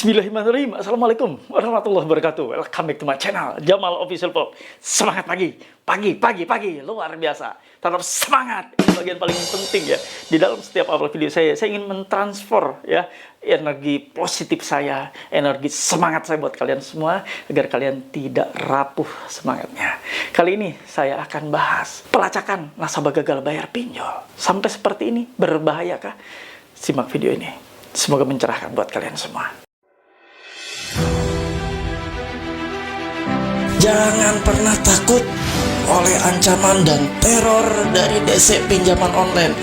Bismillahirrahmanirrahim. Assalamualaikum warahmatullahi wabarakatuh. Welcome back to my channel, Jamal Official Vlog. Semangat pagi, pagi, luar biasa. Tetap semangat. Ini bagian paling penting ya. Di dalam setiap upload video saya ingin mentransfer ya energi positif saya, energi semangat saya buat kalian semua agar kalian tidak rapuh semangatnya. Kali ini saya akan bahas pelacakan nasabah gagal bayar pinjol. Sampai seperti ini, berbahayakah? Simak video ini. Semoga mencerahkan buat kalian semua. Jangan pernah takut oleh ancaman dan teror dari DC pinjaman online.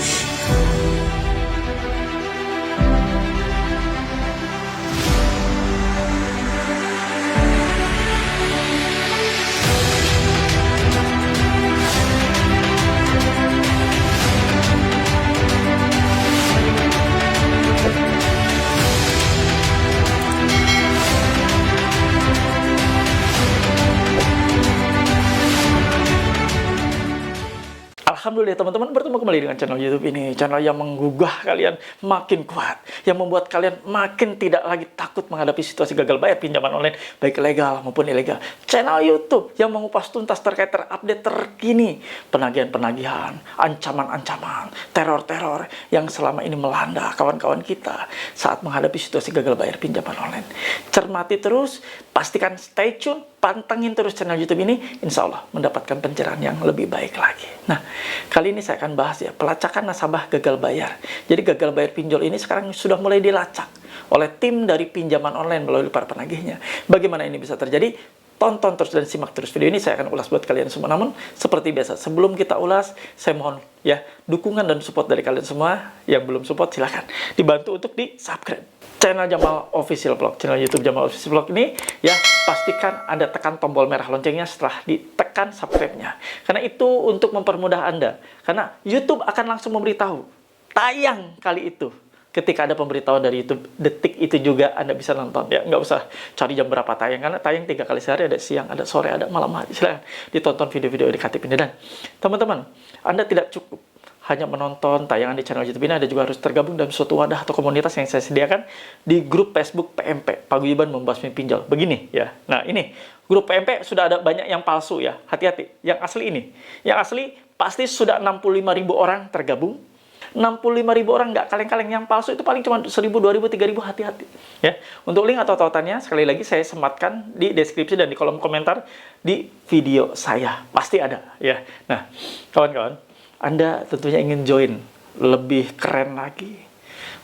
Alhamdulillah teman-teman, bertemu kembali dengan channel YouTube ini. Channel yang menggugah kalian makin kuat, yang membuat kalian makin tidak lagi takut menghadapi situasi gagal bayar pinjaman online, baik legal maupun ilegal. Channel YouTube yang mengupas tuntas terkait terupdate terkini penagihan-penagihan, ancaman-ancaman, teror-teror yang selama ini melanda kawan-kawan kita saat menghadapi situasi gagal bayar pinjaman online. Cermati terus, pastikan stay tune, pantengin terus channel YouTube ini, insya Allah mendapatkan pencerahan yang lebih baik lagi. Nah, kali ini saya akan bahas ya, pelacakan nasabah gagal bayar. Jadi gagal bayar pinjol ini sekarang sudah mulai dilacak oleh tim dari pinjaman online melalui para penagihnya. Bagaimana ini bisa terjadi? Tonton terus dan simak terus video ini, saya akan ulas buat kalian semua. Namun, seperti biasa, sebelum kita ulas, saya mohon ya, dukungan dan support dari kalian semua. Yang belum support, silahkan dibantu untuk di-subscribe channel Jamal Official Vlog, channel YouTube Jamal Official Vlog ini ya, pastikan Anda tekan tombol merah loncengnya setelah ditekan subscribe-nya. Karena itu untuk mempermudah Anda. Karena YouTube akan langsung memberitahu tayang kali itu. Ketika ada pemberitahuan dari YouTube, detik itu juga Anda bisa nonton ya. Nggak usah cari jam berapa tayang, karena tayang 3 kali sehari, ada siang, ada sore, ada malam hari. Silahkan ditonton video-video edukatif ini. Dan teman-teman, Anda tidak cukup hanya menonton tayangan di channel YouTube ini, Anda juga harus tergabung dalam suatu wadah atau komunitas yang saya sediakan di grup Facebook PMP, Paguyuban Membasmi Pinjol. Begini ya. Nah, ini grup PMP sudah ada banyak yang palsu ya. Hati-hati. Yang asli ini. Yang asli pasti sudah 65.000 orang tergabung. 65.000 orang, nggak kaleng-kaleng. Yang palsu itu paling cuma 1.000, 2.000, 3.000, hati-hati ya. Untuk link atau tautannya sekali lagi saya sematkan di deskripsi dan di kolom komentar di video saya. Pasti ada ya. Nah, kawan-kawan, Anda tentunya ingin join lebih keren lagi,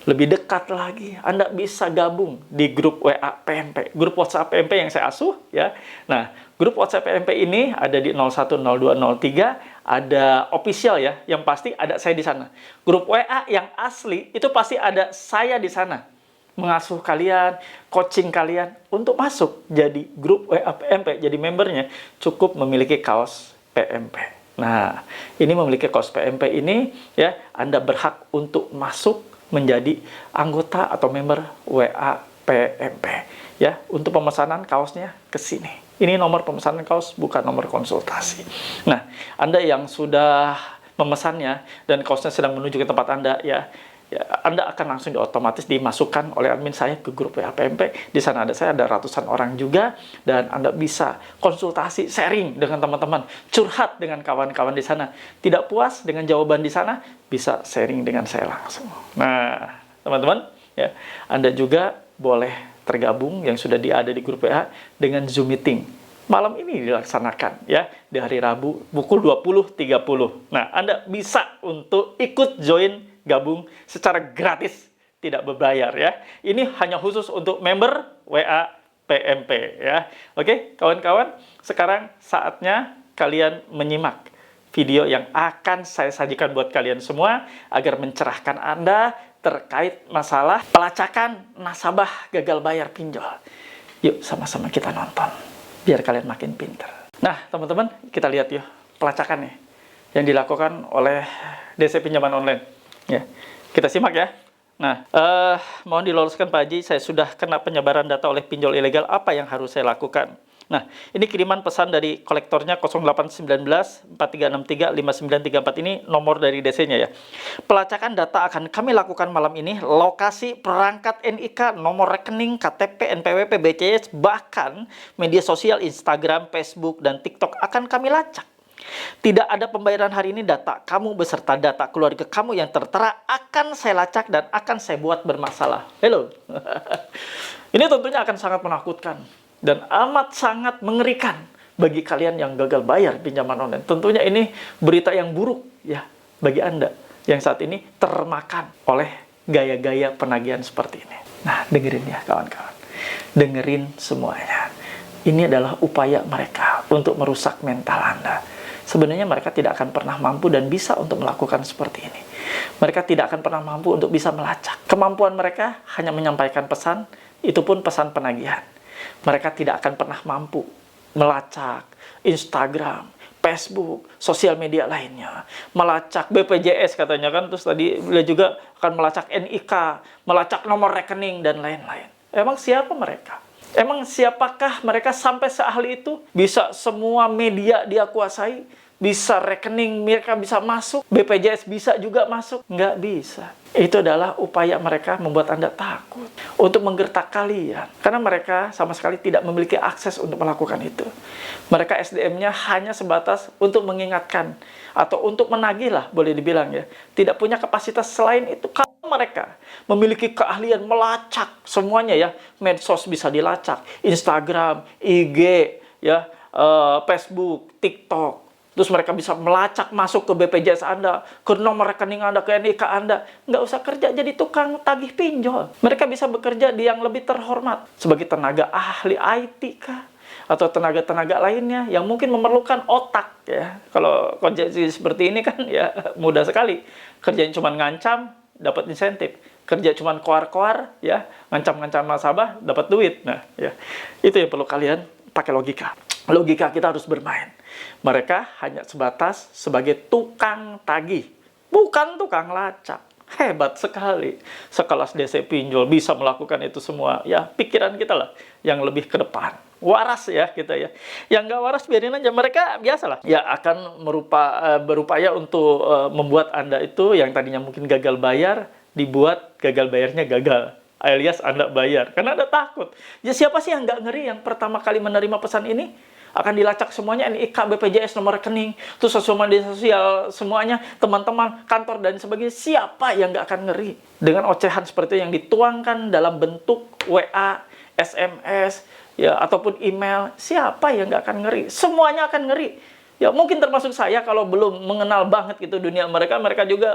lebih dekat lagi, Anda bisa gabung di grup WA PMP, grup WhatsApp PMP yang saya asuh ya. Nah, grup WhatsApp PMP ini ada di 010203, ada official ya, yang pasti ada saya di sana. Grup WA yang asli itu pasti ada saya di sana, mengasuh kalian, coaching kalian untuk masuk jadi grup WA PMP, jadi membernya cukup memiliki kaos PMP. Nah, ini memiliki kaos PMP ini ya, Anda berhak untuk masuk menjadi anggota atau member WA PMP ya. Untuk pemesanan kaosnya ke sini. Ini nomor pemesanan kaos, bukan nomor konsultasi. Nah, Anda yang sudah memesannya dan kaosnya sedang menuju ke tempat Anda ya, Anda akan langsung otomatis dimasukkan oleh admin saya ke grup WA PMP. Di sana ada saya, ada ratusan orang juga, dan Anda bisa konsultasi, sharing dengan teman-teman, curhat dengan kawan-kawan di sana. Tidak puas dengan jawaban di sana, bisa sharing dengan saya langsung. Nah, teman-teman, ya, Anda juga boleh tergabung yang sudah ada di grup WA dengan Zoom meeting. Malam ini dilaksanakan ya, di hari Rabu pukul 20.30. Nah, Anda bisa untuk ikut join, gabung secara gratis, tidak berbayar ya. Ini hanya khusus untuk member WA PMP ya. Oke, kawan-kawan, sekarang saatnya kalian menyimak video yang akan saya sajikan buat kalian semua agar mencerahkan Anda terkait masalah pelacakan nasabah gagal bayar pinjol. Yuk sama-sama kita nonton biar kalian makin pinter. Nah, teman-teman, kita lihat yuk pelacakannya yang dilakukan oleh DC pinjaman online. Ya, kita simak ya. Nah, mohon diloloskan Pak Haji, saya sudah kena penyebaran data oleh pinjol ilegal. Apa yang harus saya lakukan? Nah, ini kiriman pesan dari kolektornya 0819 4363 5934, ini nomor dari DC-nya ya. Pelacakan data akan kami lakukan malam ini. Lokasi, perangkat NIK, nomor rekening, KTP, NPWP, BCS, bahkan media sosial Instagram, Facebook, dan TikTok akan kami lacak. Tidak ada pembayaran hari ini, data kamu beserta data keluarga kamu yang tertera akan saya lacak dan akan saya buat bermasalah. Hello. Ini tentunya akan sangat menakutkan dan amat sangat mengerikan bagi kalian yang gagal bayar pinjaman online. Tentunya ini berita yang buruk ya bagi Anda yang saat ini termakan oleh gaya-gaya penagihan seperti ini. Nah, dengerin ya kawan-kawan. Dengerin semuanya. Ini adalah upaya mereka untuk merusak mental Anda. Sebenarnya mereka tidak akan pernah mampu dan bisa untuk melakukan seperti ini. Mereka tidak akan pernah mampu untuk bisa melacak. Kemampuan mereka hanya menyampaikan pesan, itu pun pesan penagihan. Mereka tidak akan pernah mampu melacak Instagram, Facebook, sosial media lainnya, melacak BPJS katanya kan, terus tadi beliau juga akan melacak NIK, melacak nomor rekening, dan lain-lain. Emang siapa mereka? Emang siapakah mereka sampai seahli itu? Bisa semua media dia kuasai, bisa rekening mereka bisa masuk, BPJS bisa juga masuk? Nggak bisa. Itu adalah upaya mereka membuat Anda takut untuk menggertak kalian. Karena mereka sama sekali tidak memiliki akses untuk melakukan itu. Mereka SDM-nya hanya sebatas untuk mengingatkan atau untuk menagih lah, boleh dibilang ya. Tidak punya kapasitas selain itu. Kalau mereka memiliki keahlian melacak semuanya ya, medsos bisa dilacak, Instagram, IG, ya, Facebook, TikTok. Terus mereka bisa melacak masuk ke BPJS Anda, ke nomor rekening Anda, ke NIK Anda. Nggak usah kerja jadi tukang tagih pinjol. Mereka bisa bekerja di yang lebih terhormat. Sebagai tenaga ahli IT kah? Atau tenaga-tenaga lainnya yang mungkin memerlukan otak. Ya. Kalau kondisi seperti ini kan ya mudah sekali. Kerjanya cuma ngancam, dapat insentif. Kerja cuma koar-koar, ya, ngancam-ngancam nasabah, dapat duit. Nah, ya. Itu yang perlu kalian pakai logika. Logika kita harus bermain. Mereka hanya sebatas sebagai tukang tagih, bukan tukang lacak. Hebat sekali. Sekelas DC pinjol bisa melakukan itu semua. Ya, pikiran kita lah yang lebih ke depan. Waras ya kita ya. Yang nggak waras biarin aja. Mereka biasalah. Ya akan berupaya untuk membuat Anda itu yang tadinya mungkin gagal bayar, dibuat gagal bayarnya gagal. Alias Anda bayar. Karena Anda takut. Ya siapa sih yang nggak ngeri yang pertama kali menerima pesan ini? Akan dilacak semuanya, NIK, BPJS, nomor rekening, terus sosial media sosial, semuanya, teman-teman, kantor, dan sebagainya. Siapa yang nggak akan ngeri? Dengan ocehan seperti itu yang dituangkan dalam bentuk WA, SMS, ya, ataupun email, siapa yang nggak akan ngeri? Semuanya akan ngeri. Ya mungkin termasuk saya kalau belum mengenal banget gitu dunia mereka juga,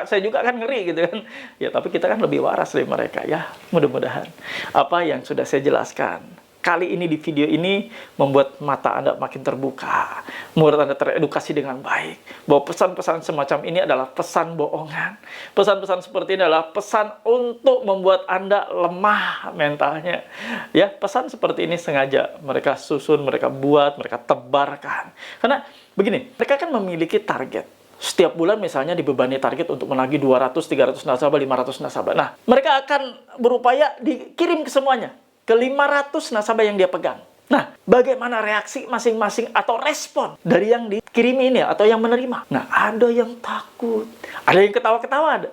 saya juga akan ngeri gitu kan. Ya tapi kita kan lebih waras dari mereka ya, mudah-mudahan. Apa yang sudah saya jelaskan kali ini di video ini membuat mata Anda makin terbuka, membuat Anda teredukasi dengan baik, bahwa pesan-pesan semacam ini adalah pesan bohongan. Pesan-pesan seperti ini adalah pesan untuk membuat Anda lemah mentalnya. Ya, pesan seperti ini sengaja mereka susun, mereka buat, mereka tebarkan. Karena begini, mereka kan memiliki target. Setiap bulan misalnya dibebani target untuk menagih 200, 300 nasabah, 500 nasabah. Nah, mereka akan berupaya dikirim ke semuanya. Ke 500 nasabah yang dia pegang. Nah, bagaimana reaksi masing-masing atau respon dari yang dikirimi ini atau yang menerima? Nah, ada yang takut. Ada yang ketawa-ketawa. Ada.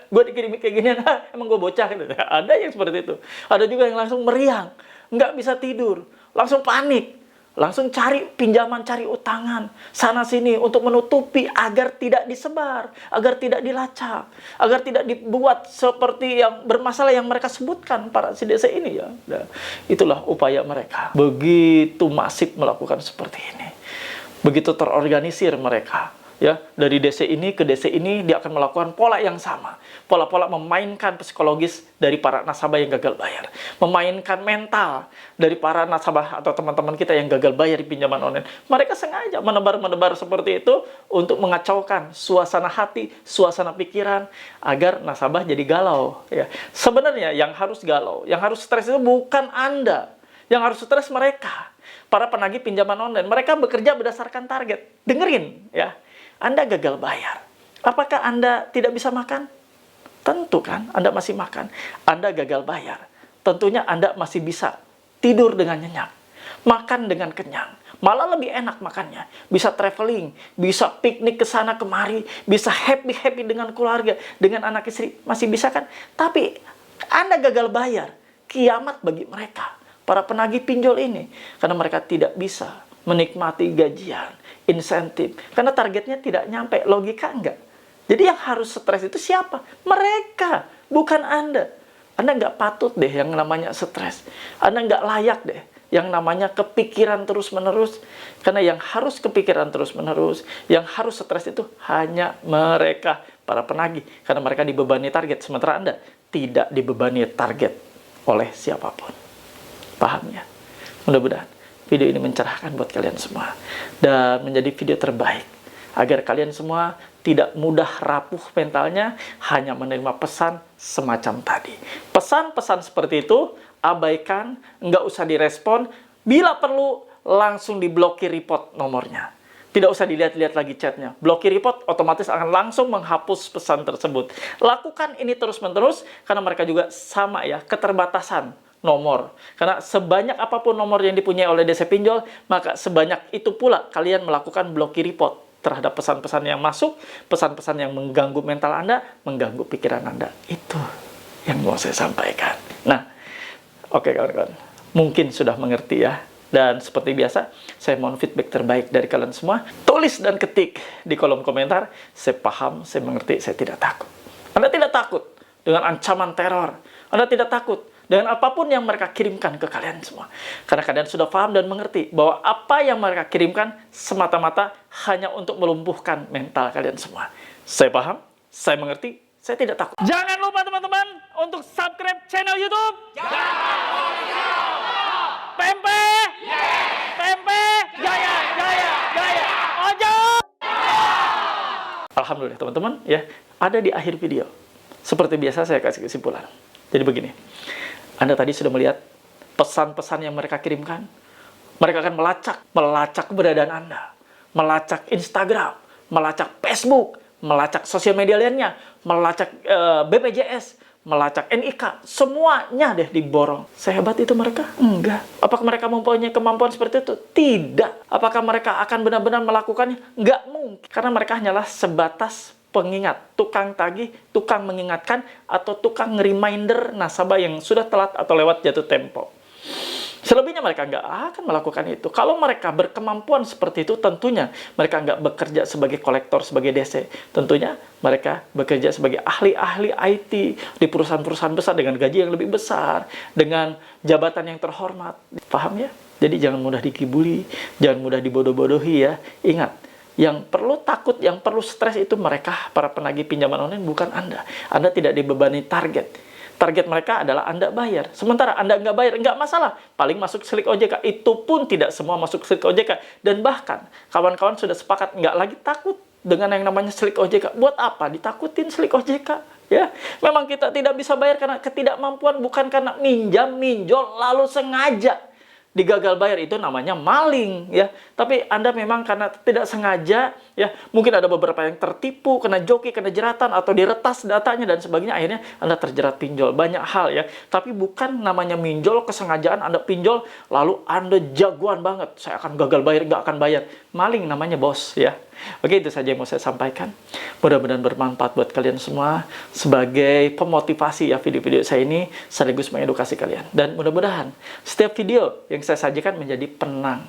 Gue dikirimi kayak gini, emang gue bocah. Gitu. Ada yang seperti itu. Ada juga yang langsung meriang. Nggak bisa tidur. Langsung panik. Langsung cari pinjaman, cari utangan. Sana-sini untuk menutupi agar tidak disebar. Agar tidak dilacak. Agar tidak dibuat seperti yang bermasalah yang mereka sebutkan para si DC ini ya. Nah, itulah upaya mereka. Begitu masif melakukan seperti ini. Begitu terorganisir mereka. Ya, dari DC ini ke DC ini dia akan melakukan pola yang sama. Pola-pola memainkan psikologis dari para nasabah yang gagal bayar. Memainkan mental dari para nasabah atau teman-teman kita yang gagal bayar di pinjaman online. Mereka sengaja menebar-menebar seperti itu untuk mengacaukan suasana hati, suasana pikiran agar nasabah jadi galau. Ya. Sebenarnya yang harus galau, yang harus stres itu bukan Anda. Yang harus stres mereka. Para penagih pinjaman online. Mereka bekerja berdasarkan target. Dengerin ya. Anda gagal bayar. Apakah Anda tidak bisa makan? Tentu kan, Anda masih makan. Anda gagal bayar. Tentunya Anda masih bisa tidur dengan nyenyak. makan dengan kenyang. Malah lebih enak makannya. Bisa traveling, bisa piknik ke sana kemari, bisa happy-happy dengan keluarga, dengan anak istri, masih bisa kan? Tapi Anda gagal bayar, kiamat bagi mereka, para penagih pinjol ini. Karena mereka tidak bisa menikmati gajian, insentif. Karena targetnya tidak nyampe, logika enggak. Jadi yang harus stres itu siapa? Mereka, bukan Anda. Anda nggak patut deh yang namanya stres. Anda nggak layak deh yang namanya kepikiran terus-menerus. Karena yang harus kepikiran terus-menerus, yang harus stres itu hanya mereka, para penagih. Karena mereka dibebani target, sementara Anda tidak dibebani target oleh siapapun. Paham ya? Mudah-mudahan video ini mencerahkan buat kalian semua. Dan menjadi video terbaik. Agar kalian semua tidak mudah rapuh mentalnya hanya menerima pesan semacam tadi. Pesan-pesan seperti itu abaikan, nggak usah direspon, bila perlu langsung diblokir report nomornya. Tidak usah dilihat-lihat lagi chatnya. Blokir report otomatis akan langsung menghapus pesan tersebut. Lakukan ini terus-menerus karena mereka juga sama ya, keterbatasan nomor. Karena sebanyak apapun nomor yang dipunyai oleh DC Pinjol, maka sebanyak itu pula kalian melakukan blokir report terhadap pesan-pesan yang masuk, pesan-pesan yang mengganggu mental Anda, mengganggu pikiran Anda. Itu yang mau saya sampaikan. Nah, oke kawan-kawan, mungkin sudah mengerti ya. Dan seperti biasa, saya mohon feedback terbaik dari kalian semua. Tulis dan ketik di kolom komentar, saya paham, saya mengerti, saya tidak takut. Anda tidak takut dengan ancaman teror. Anda tidak takut dengan apapun yang mereka kirimkan ke kalian semua. Karena kalian sudah paham dan mengerti bahwa apa yang mereka kirimkan semata-mata hanya untuk melumpuhkan mental kalian semua. Saya paham, saya mengerti, saya tidak takut. Jangan lupa teman-teman untuk subscribe channel YouTube. Pempe, Pempe, Jaya, Jaya, Jaya, Ojo. Alhamdulillah teman-teman ya, ada di akhir video. Seperti biasa saya kasih kesimpulan. Jadi begini, Anda tadi sudah melihat pesan-pesan yang mereka kirimkan. Mereka akan melacak keberadaan Anda, melacak Instagram, melacak Facebook, melacak sosial media lainnya, melacak BPJS, melacak NIK, semuanya deh diborong. Sehebat itu mereka? Enggak. Apakah mereka mempunyai kemampuan seperti itu? Tidak. Apakah mereka akan benar-benar melakukannya? Enggak mungkin. Karena mereka hanyalah sebatas pengingat, tukang tagih, tukang mengingatkan, atau tukang reminder nasabah yang sudah telat atau lewat jatuh tempo. Selebihnya mereka nggak akan melakukan itu. Kalau mereka berkemampuan seperti itu, tentunya mereka nggak bekerja sebagai kolektor, sebagai DC. Tentunya mereka bekerja sebagai ahli-ahli IT di perusahaan-perusahaan besar dengan gaji yang lebih besar, dengan jabatan yang terhormat. Paham ya? Jadi jangan mudah dikibuli, jangan mudah dibodoh-bodohi ya. Ingat, yang perlu takut, yang perlu stres itu mereka, para penagih pinjaman online, bukan Anda. Anda tidak dibebani target. Target mereka adalah Anda bayar. Sementara Anda nggak bayar, nggak masalah. Paling masuk slik OJK. Itu pun tidak semua masuk slik OJK. Dan bahkan, kawan-kawan sudah sepakat nggak lagi takut dengan yang namanya slik OJK. Buat apa? Ditakutin slik OJK. Ya, memang kita tidak bisa bayar karena ketidakmampuan, bukan karena minjam, minjol, lalu sengaja digagal bayar, itu namanya maling ya. Tapi Anda memang karena tidak sengaja ya, mungkin ada beberapa yang tertipu, kena joki, kena jeratan, atau diretas datanya dan sebagainya, akhirnya Anda terjerat pinjol. Banyak hal ya, tapi bukan namanya minjol kesengajaan Anda pinjol lalu Anda jagoan banget, saya akan gagal bayar, nggak akan bayar. Maling namanya bos ya. Oke, itu saja yang mau saya sampaikan. Mudah-mudahan bermanfaat buat kalian semua sebagai pemotivasi ya video-video saya ini, sekaligus mengedukasi kalian. Dan mudah-mudahan setiap video yang saya sajikan menjadi penang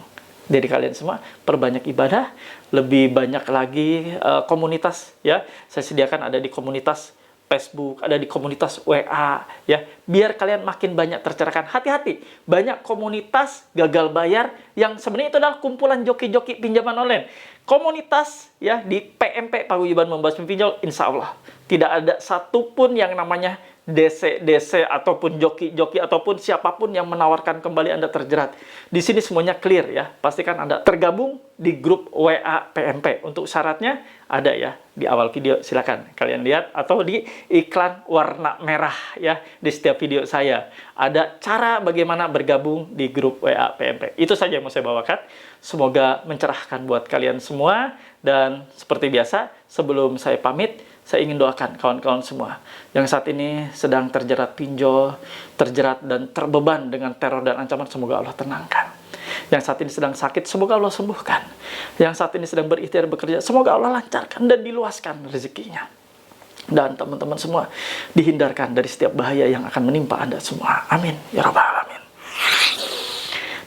dari kalian semua. Perbanyak ibadah, lebih banyak lagi komunitas ya. Saya sediakan ada di komunitas Facebook, ada di komunitas WA ya, biar kalian makin banyak tercerahkan. Hati-hati, banyak komunitas gagal bayar yang sebenarnya itu adalah kumpulan joki-joki pinjaman online. Komunitas ya di PMP, Paguyuban Membahas Pinjol, insya Allah tidak ada satupun yang namanya DC ataupun joki-joki ataupun siapapun yang menawarkan kembali Anda terjerat. Di sini semuanya clear ya. Pastikan Anda tergabung di grup WA PMP. Untuk syaratnya ada ya di awal video, silakan kalian lihat, atau di iklan warna merah ya di setiap video saya. Ada cara bagaimana bergabung di grup WA PMP. Itu saja yang mau saya bawakan. Semoga mencerahkan buat kalian semua. Dan seperti biasa, sebelum saya pamit, saya ingin doakan kawan-kawan semua yang saat ini sedang terjerat pinjol, terjerat dan terbeban dengan teror dan ancaman, semoga Allah tenangkan. Yang saat ini sedang sakit, semoga Allah sembuhkan. Yang saat ini sedang berikhtiar bekerja, semoga Allah lancarkan dan diluaskan rezekinya. Dan teman-teman semua dihindarkan dari setiap bahaya yang akan menimpa Anda semua. Amin. Ya Rabbal Alamin.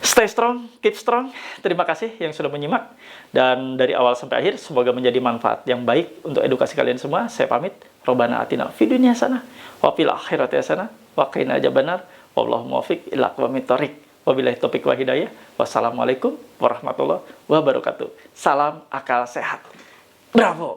Stay strong, keep strong. Terima kasih yang sudah menyimak. Dan dari awal sampai akhir, semoga menjadi manfaat yang baik untuk edukasi kalian semua. Saya pamit. Robbana atina fid dunya hasanah wa fil akhirati hasanah wa qina adzabannar. Wallahu muwaffiq ila aqwamit thoriq. Wabillahi taufiq wa hidayah. Wassalamualaikum warahmatullahi wabarakatuh. Salam akal sehat. Bravo.